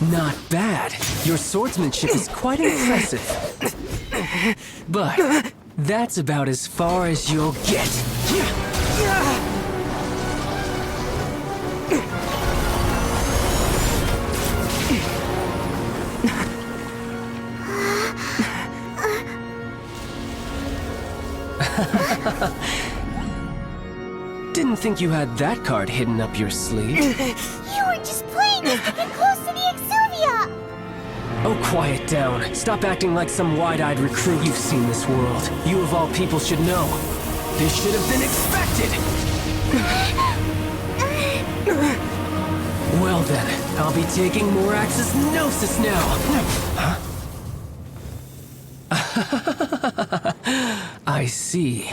Not bad. Your swordsmanship is quite impressive. But that's about as far as you'll get. Didn't think you had that card hidden up your sleeve. You were just playing us to get close to the Exuvia! Oh, quiet down. Stop acting like some wide-eyed recruit. You've seen this world. You of all people should know. This should have been expected! Well then, I'll be taking Morax's Gnosis now! Huh? I see.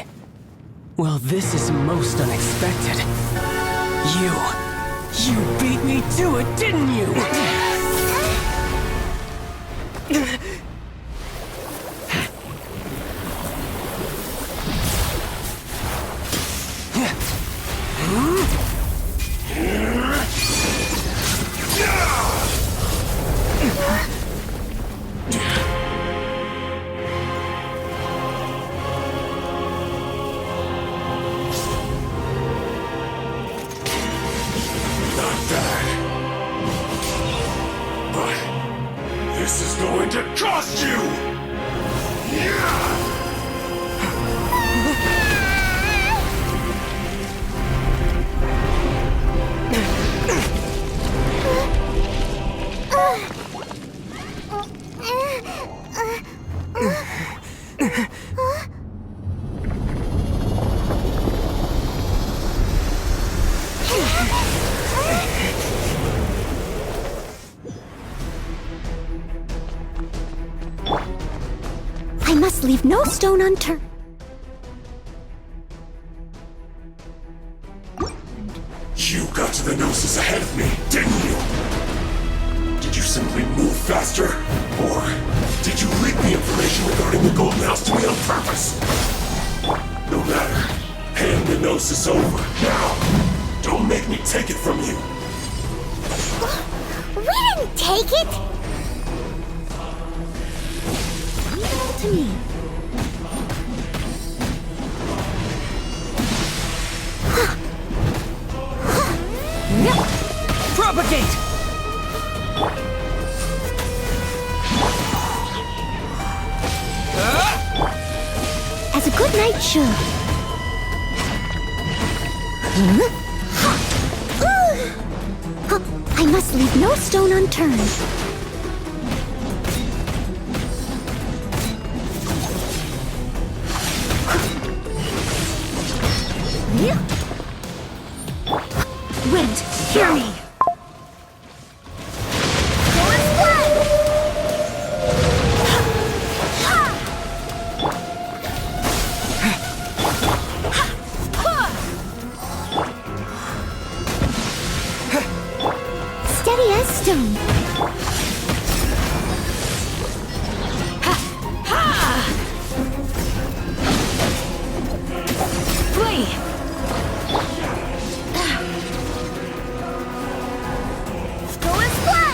Well, this is most unexpected. You beat me to it, didn't you? This is going to cost you! I must leave no stone unturned. You got to the Gnosis ahead of me, didn't you? Did you simply move faster? Or did you leak the information regarding the Golden House to me on purpose? No matter. Hand the Gnosis over, now! Don't make me take it from you! We didn't take it! Leave it all to me. Propagate! As a good knight should. I must leave no stone unturned. Wind, hear me! Steady as stone. Flee!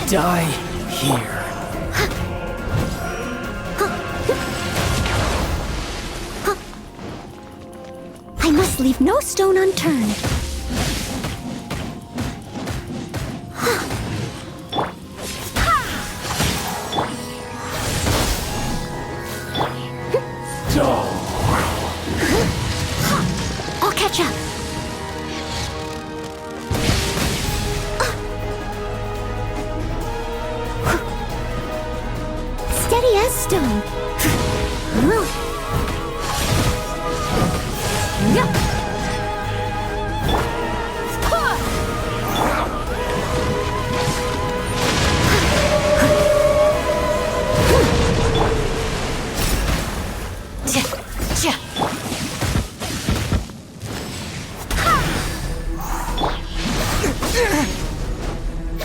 Die here. I must leave no stone unturned. I'll catch up. Steady as stone.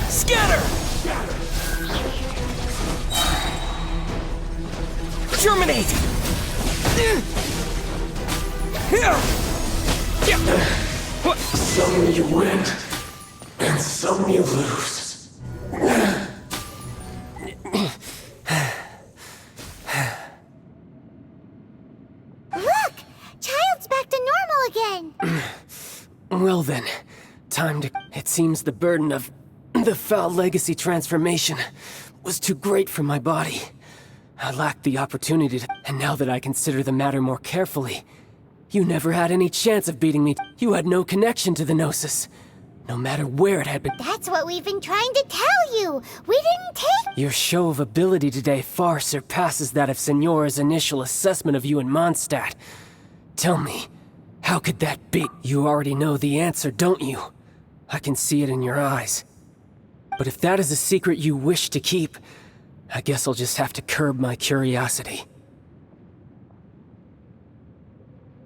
Scatter! Germinate! Some you win, and some you lose. It seems the burden of the foul legacy transformation was too great for my body. I lacked the opportunity to, and now that I consider the matter more carefully, you never had any chance of beating me. You had no connection to the Gnosis, no matter where it had been. That's what we've been trying to tell you. We didn't take... Your show of ability today far surpasses that of Signora's initial assessment of you in Mondstadt. Tell me, how could that be? You already know the answer, don't you? I can see it in your eyes. But if that is a secret you wish to keep, I guess I'll just have to curb my curiosity.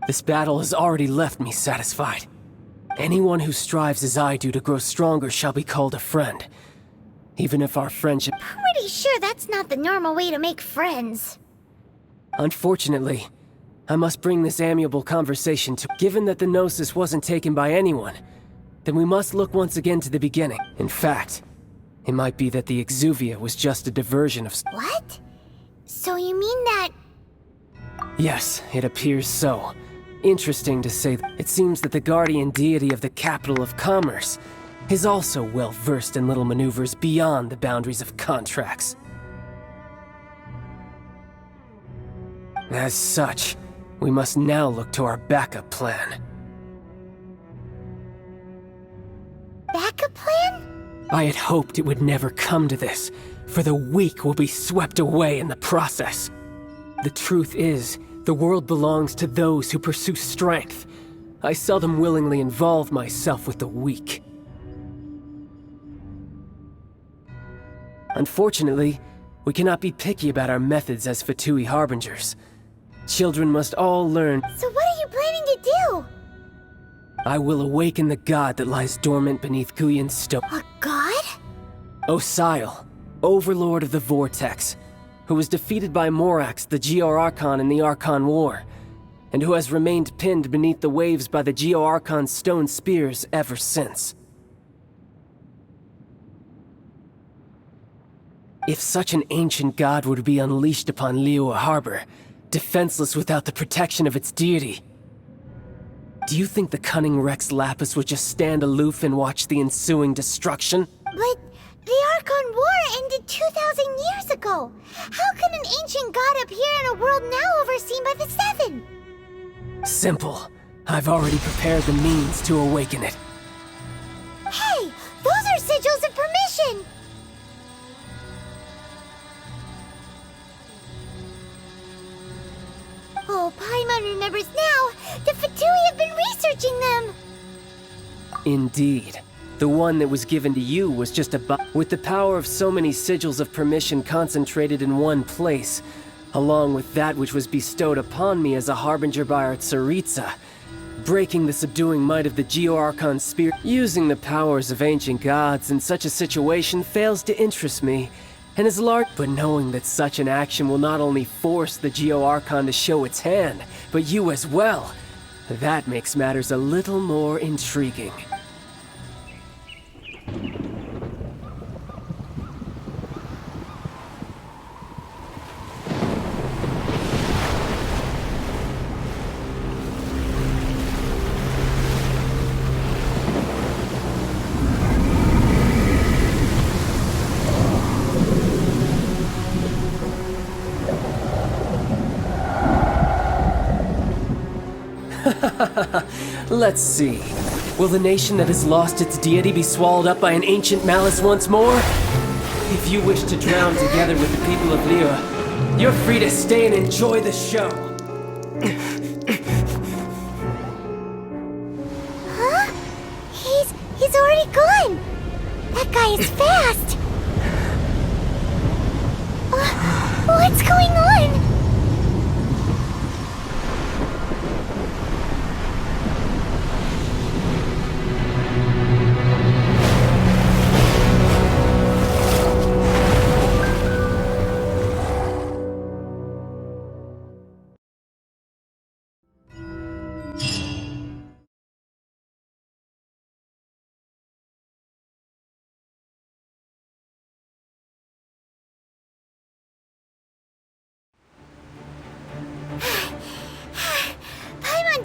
This battle has already left me satisfied. Anyone who strives as I do to grow stronger shall be called a friend. Even if our friendship... Pretty sure that's not the normal way to make friends. Unfortunately, I must bring this amiable conversation to... Given that the Gnosis wasn't taken by anyone, then we must look once again to the beginning. In fact, it might be that the Exuvia was just a diversion of... What? So you mean that... Yes, it appears so. Interesting to say, it seems that the guardian deity of the capital of commerce is also well versed in little maneuvers beyond the boundaries of contracts. As such, we must now look to our backup plan. Backup plan? I had hoped it would never come to this, for the weak will be swept away in the process. The truth is, the world belongs to those who pursue strength. I seldom willingly involve myself with the weak. Unfortunately, we cannot be picky about our methods as Fatui Harbingers. Children must all learn. So what are you planning to do? I will awaken the god that lies dormant beneath Guyon's stone. A god? Osial, overlord of the Vortex, who was defeated by Morax, the Geo-Archon in the Archon War, and who has remained pinned beneath the waves by the Geo-Archon's stone spears ever since. If such an ancient god were to be unleashed upon Liyue Harbor, defenseless without the protection of its deity, do you think the cunning Rex Lapis would just stand aloof and watch the ensuing destruction? But the Archon War ended 2,000 years ago. How can an ancient god appear in a world now overseen by the Seven? Simple. I've already prepared the means to awaken it. Hey, those are sigils of permission! Oh, Paimon remembers now. The Fatui have been researching them. Indeed. The one that was given to you was just with the power of so many sigils of permission concentrated in one place, along with that which was bestowed upon me as a harbinger by our Tsaritsa, breaking the subduing might of the Geo-Archon spear. Using the powers of ancient gods in such a situation fails to interest me, and is large. But knowing that such an action will not only force the Geo-Archon to show its hand, but you as well, that makes matters a little more intriguing. Let's see. Will the nation that has lost its deity be swallowed up by an ancient malice once more? If you wish to drown together with the people of Liyue, you're free to stay and enjoy the show. Huh? He's already gone. That guy is fast. What's going on?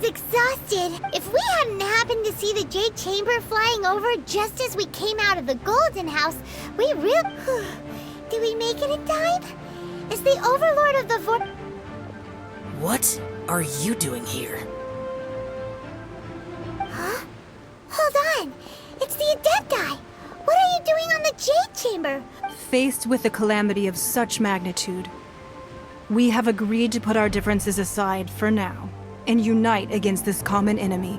exhausted. If we hadn't happened to see the Jade Chamber flying over just as we came out of the Golden House, we really... Did we make it in time? Is the Overlord of the What are you doing here? Huh? Hold on. It's the Adepti. What are you doing on the Jade Chamber? Faced with a calamity of such magnitude, we have agreed to put our differences aside for now and unite against this common enemy.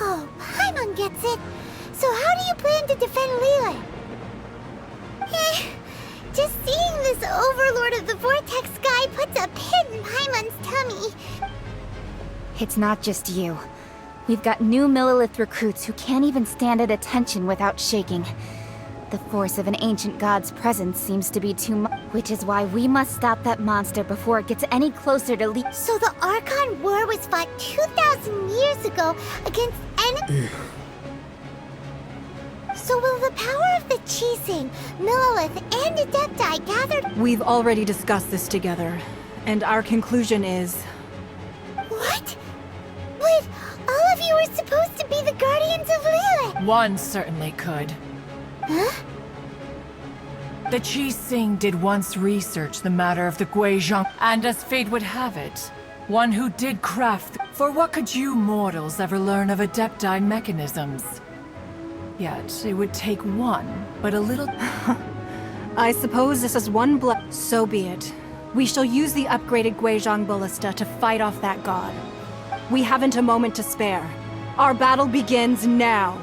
Oh, Paimon gets it. So how do you plan to defend Liyue? Just seeing this Overlord of the Vortex guy puts a pit in Paimon's tummy. It's not just you. We've got new Millilith recruits who can't even stand at attention without shaking. The force of an ancient god's presence seems to be too much, which is why we must stop that monster before it gets any closer to Liyue. So the Archon War was fought 2,000 years ago against So will the power of the Chising, Millilith, and Adepti gathered... We've already discussed this together, and our conclusion is... What? But all of you were supposed to be the Guardians of Liyue! One certainly could. Huh? The Chising did once research the matter of the Guizhong, and as fate would have it, one who did craft... For what could you mortals ever learn of Adepti mechanisms? Yet, it would take one, but a little... I suppose this is one So be it. We shall use the upgraded Guizhong Ballista to fight off that god. We haven't a moment to spare. Our battle begins now.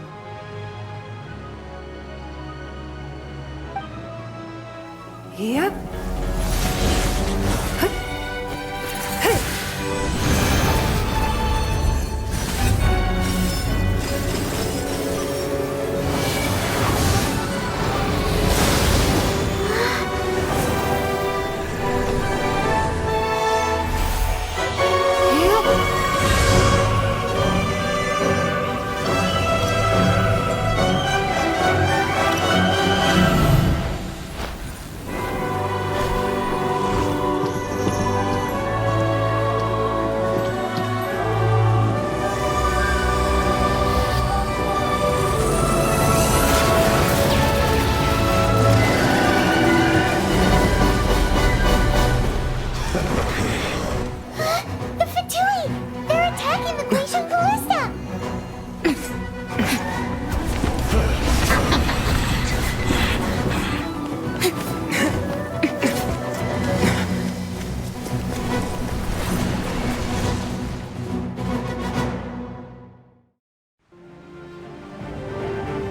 Yep.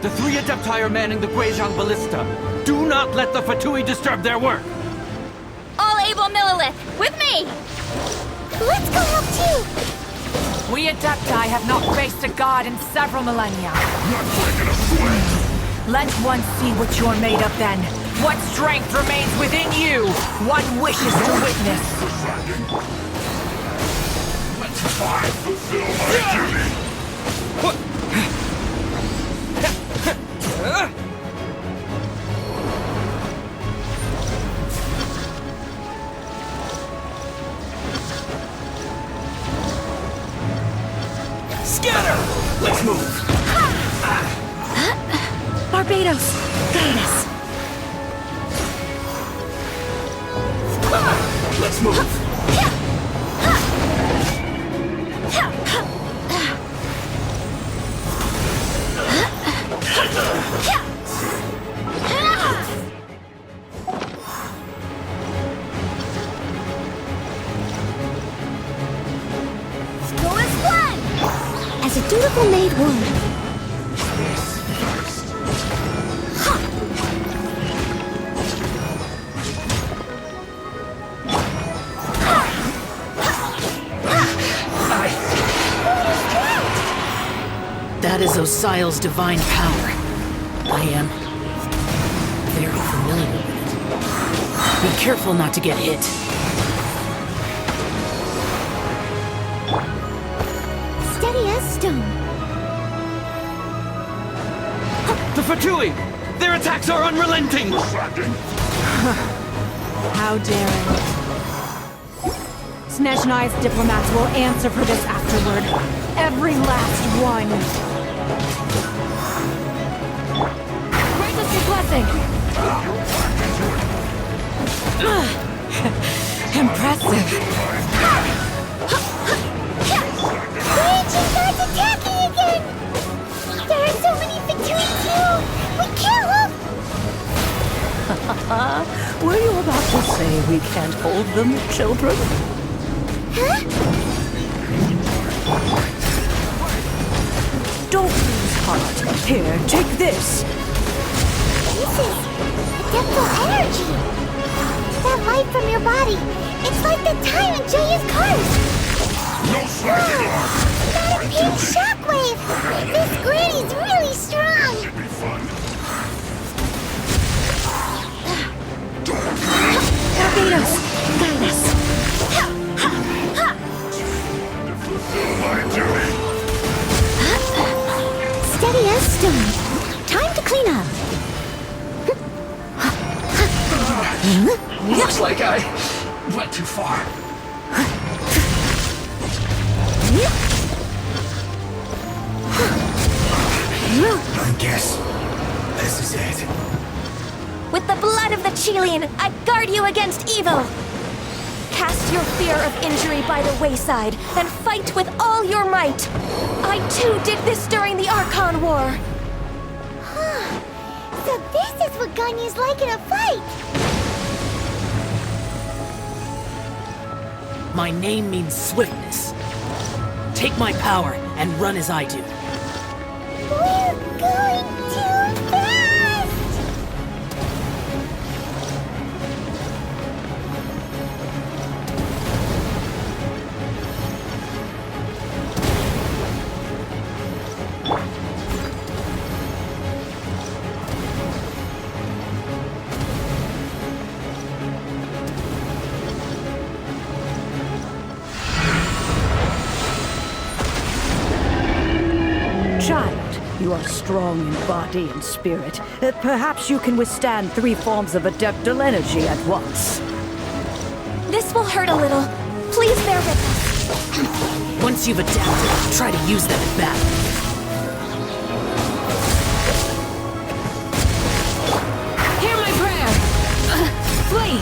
The three Adepti are manning the Guizhong Ballista. Do not let the Fatui disturb their work! All able Millilith, with me! Let's go help too! We Adepti have not faced a god in several millennia. Not breaking a sweat! Let one see what you're made of then. What strength remains within you? One wishes to witness. I fulfill my duty! Scatter! Let's move! Barbados, guide us! Let's move! Go as planned! As a dutiful maid would. That is Osial's divine power. I am very familiar with it. Be careful not to get hit. Steady as stone. The Fatui! Their attacks are unrelenting! How daring. Snezhnai's diplomats will answer for this afterward. Every last one. Grant us your blessing! Impressive. The ancient god's attacking again! There are so many between you! We can't hold... Were you about to say we can't hold them, children? Huh? Don't lose heart. Here, take this. This is adeptal energy! That light from your body, it's like the time in Julia's cars! No slacking off! Not a pink shockwave! This granny's really strong! Should be fun. Barbados, guide us. My duty. Steady as stone. Time to clean up. Looks like I went too far. I guess this is it. With the blood of the Chilean, I guard you against evil! Cast your fear of injury by the wayside, and fight with all your might! I too did this during the Archon War! So this is what Ganyu's like in a fight! My name means swiftness. Take my power and run as I do. We're going too fast! Child, you are strong in body and spirit. Perhaps you can withstand 3 forms of adeptal energy at once. This will hurt a little. Please bear with us. Once you've adapted, try to use them in battle. Hear my prayer! Flee!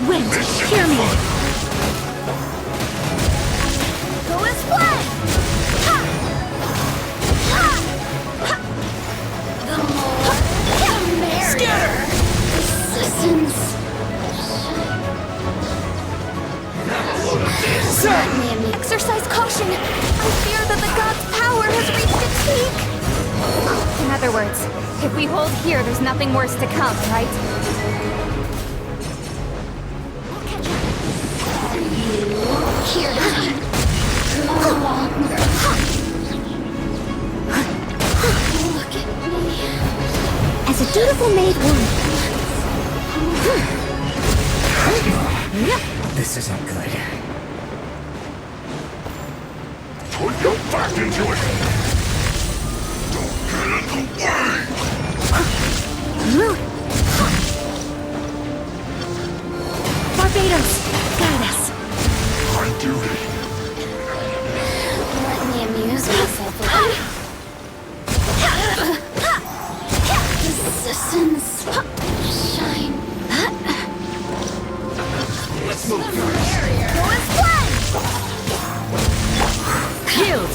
Wind, hear me! Go as planned! The more, the merrier! Scatter! Assistance! Exercise caution! I fear that the god's power has reached its peak! In other words, if we hold here, there's nothing worse to come, right? Here. Look at me. As a dutiful maid would. This isn't good. Put your back into it! Don't get in the way! Barbados, guide us. My duty. Let me amuse myself a bit. Resistance. Shine. Let's move. Go as planned! Yield!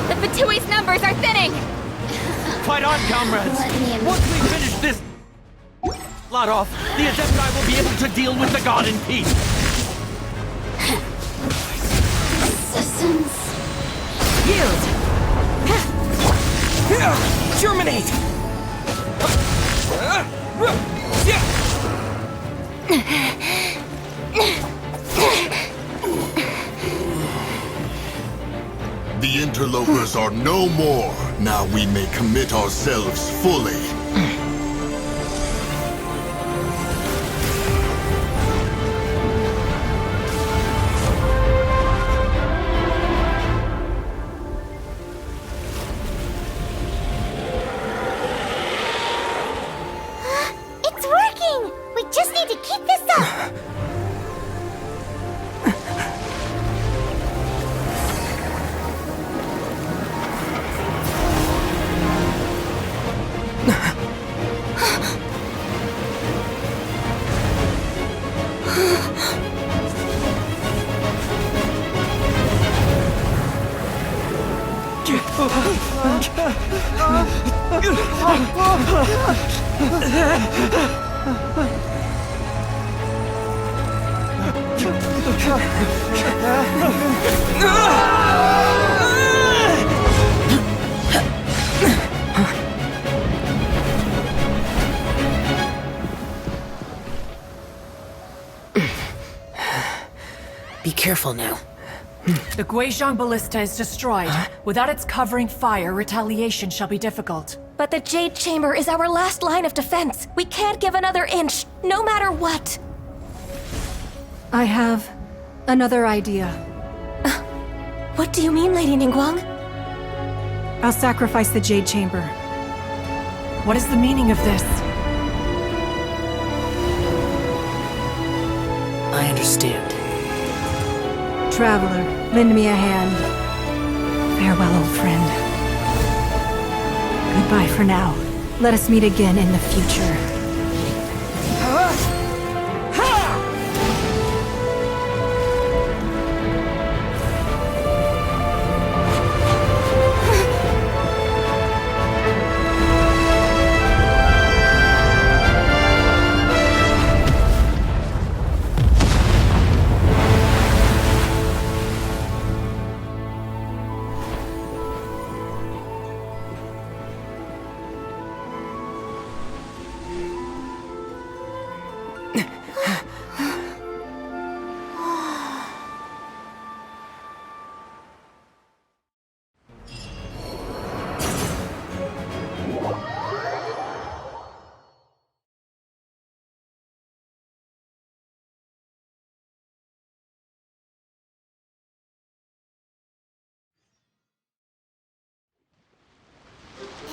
The Fatui's numbers are thinning! Fight on, comrades! Let me amuse- Once we finish this lot off, the Adepti will be able to deal with the god in peace. Resistance. Yield! Germinate! The interlopers are no more. Now we may commit ourselves fully. Be careful now. The Guizhong ballista is destroyed. Without its covering fire, retaliation shall be difficult. But the Jade Chamber is our last line of defense. We can't give another inch, no matter what. I have another idea. What do you mean, Lady Ningguang? I'll sacrifice the Jade Chamber. What is the meaning of this? I understand. Traveler, lend me a hand. Farewell, old friend. Goodbye for now. Let us meet again in the future.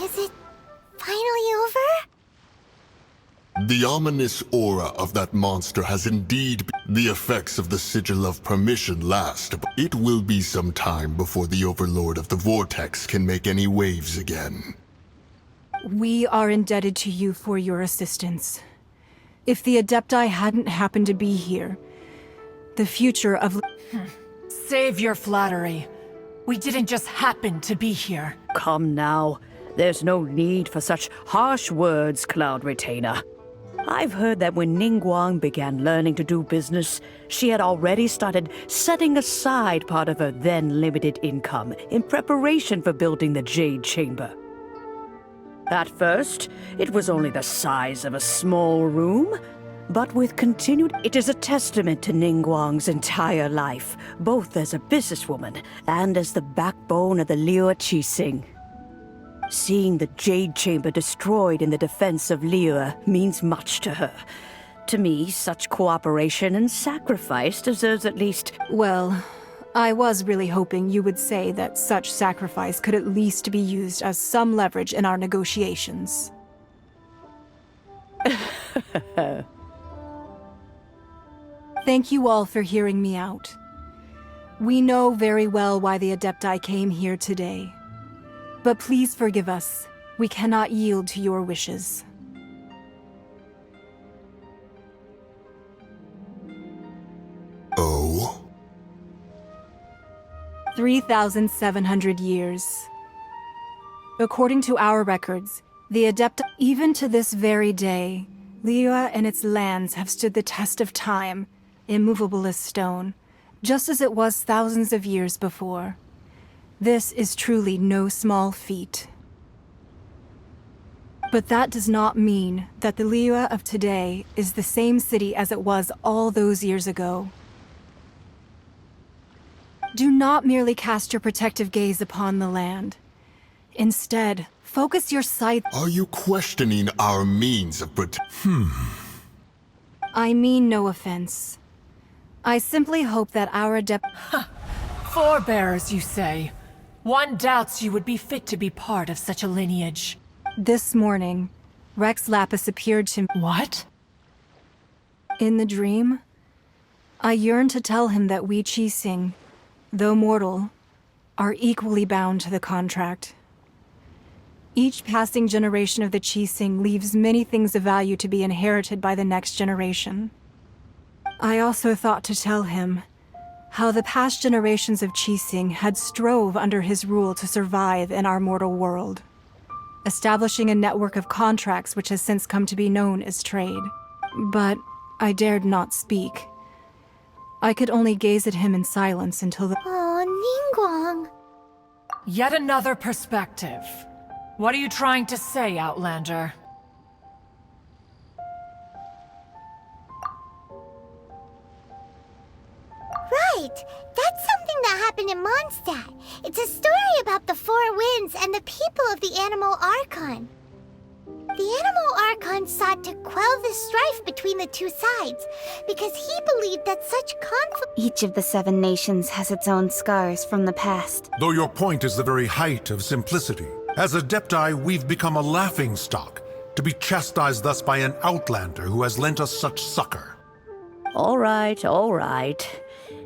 Is it finally over? The ominous aura of that monster has indeed been. The effects of the Sigil of Permission last, but it will be some time before the Overlord of the Vortex can make any waves again. We are indebted to you for your assistance. If the Adepti hadn't happened to be here, the future of... Save your flattery. We didn't just happen to be here. Come now. There's no need for such harsh words, Cloud Retainer. I've heard that when Ningguang began learning to do business, she had already started setting aside part of her then limited income in preparation for building the Jade Chamber. At first, it was only the size of a small room, but with continued... It is a testament to Ningguang's entire life, both as a businesswoman and as the backbone of the Liyue Qixing. Seeing the Jade Chamber destroyed in the defense of Liyue means much to her. To me, such cooperation and sacrifice deserves at least... Well, I was really hoping you would say that such sacrifice could at least be used as some leverage in our negotiations. Thank you all for hearing me out. We know very well why the Adepti came here today. But please forgive us. We cannot yield to your wishes. Oh? 3,700 years. According to our records, the Adepti... Even to this very day, Liyue and its lands have stood the test of time, immovable as stone, just as it was thousands of years before. This is truly no small feat. But that does not mean that the Liyue of today is the same city as it was all those years ago. Do not merely cast your protective gaze upon the land. Instead, focus your sight... Are you questioning our means of I mean no offense. I simply hope that our adept... Forebears, you say? One doubts you would be fit to be part of such a lineage. This morning, Rex Lapis appeared to... What? In the dream, I yearned to tell him that we Qixing, though mortal, are equally bound to the contract. Each passing generation of the Qixing leaves many things of value to be inherited by the next generation. I also thought to tell him how the past generations of Qixing had strove under his rule to survive in our mortal world, establishing a network of contracts which has since come to be known as trade. But I dared not speak. I could only gaze at him in silence until the— Oh, Ningguang. Yet another perspective. What are you trying to say, Outlander? Right! That's something that happened in Mondstadt. It's a story about the Four Winds and the people of the Animal Archon. The Animal Archon sought to quell the strife between the two sides, because he believed that such conflict— Each of the 7 nations has its own scars from the past. Though your point is the very height of simplicity. As Adepti, we've become a laughingstock, to be chastised thus by an outlander who has lent us such succor. All right, all right.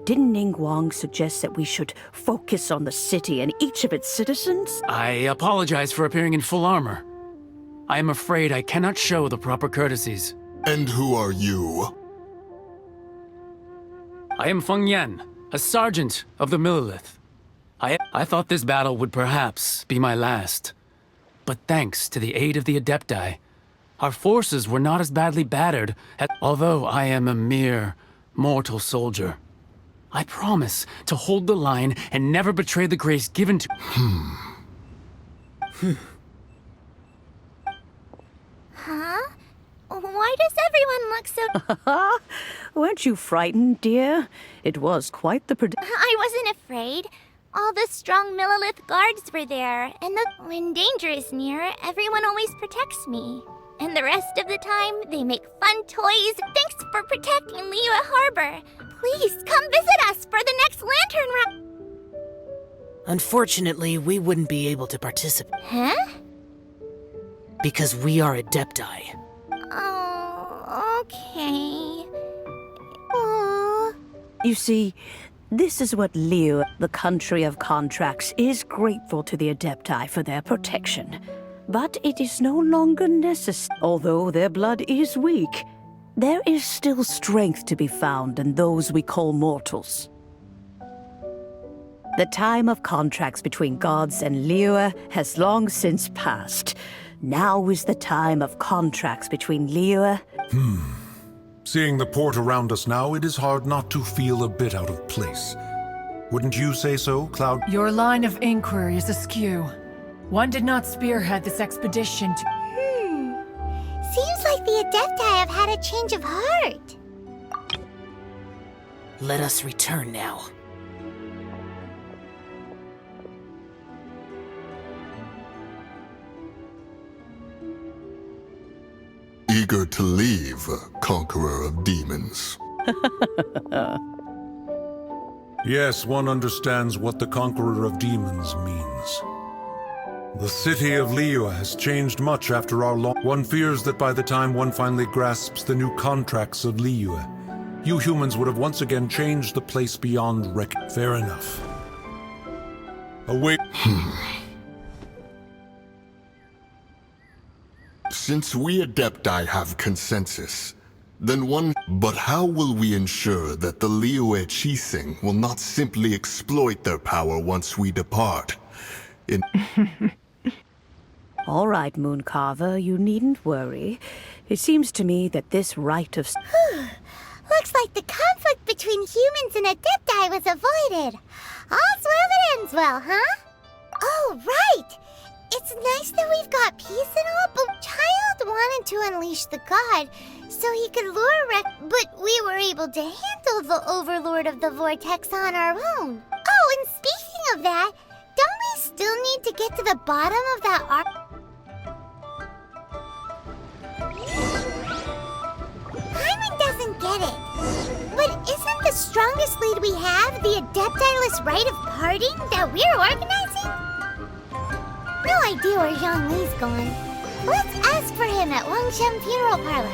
Didn't Ningguang suggest that we should focus on the city and each of its citizens? I apologize for appearing in full armor. I am afraid I cannot show the proper courtesies. And who are you? I am Feng Yan, a sergeant of the Millilith. I thought this battle would perhaps be my last. But thanks to the aid of the Adepti, our forces were not as badly battered, although I am a mere mortal soldier. I promise to hold the line and never betray the grace given to— Huh? Why does everyone look so— Weren't you frightened, dear? It was quite the I wasn't afraid. All the strong Millilith guards were there, and when danger is near, everyone always protects me. And the rest of the time, they make fun toys. Thanks for protecting Liyue Harbor. Please, come visit us for the next lantern run. Unfortunately, we wouldn't be able to participate. Huh? Because we are Adepti. Oh, okay. Oh. You see, this is what Liyue, the country of contracts, is grateful to the Adepti for their protection. But it is no longer necessary. Although their blood is weak, there is still strength to be found in those we call mortals. The time of contracts between gods and Liyue has long since passed. Now is the time of contracts between Liyue— Seeing the port around us now, it is hard not to feel a bit out of place. Wouldn't you say so, Cloud? Your line of inquiry is askew. One did not spearhead this expedition to— Seems like the Adepti have had a change of heart. Let us return now. Eager to leave, conqueror of demons. Yes, one understands what the conqueror of demons means. The city of Liyue has changed much after our long— One fears that by the time one finally grasps the new contracts of Liyue, you humans would have once again changed the place beyond reckoning. Fair enough. Await— Since we Adepti have consensus, then one— But how will we ensure that the Liyue Qixing will not simply exploit their power once we depart? All right, Mooncarver, you needn't worry. It seems to me that this rite of— Looks like the conflict between humans and Adepti was avoided. All's well that ends well, huh? Oh, right! It's nice that we've got peace and all, but Child wanted to unleash the god so he could lure but we were able to handle the Overlord of the Vortex on our own. Oh, and speaking of that, don't we still need to get to the bottom of that Hyman doesn't get it. But isn't the strongest lead we have the Adepti-less rite of parting that we're organizing? No idea where Zhang Li's going. Let's ask for him at Wangshen Funeral Parlor.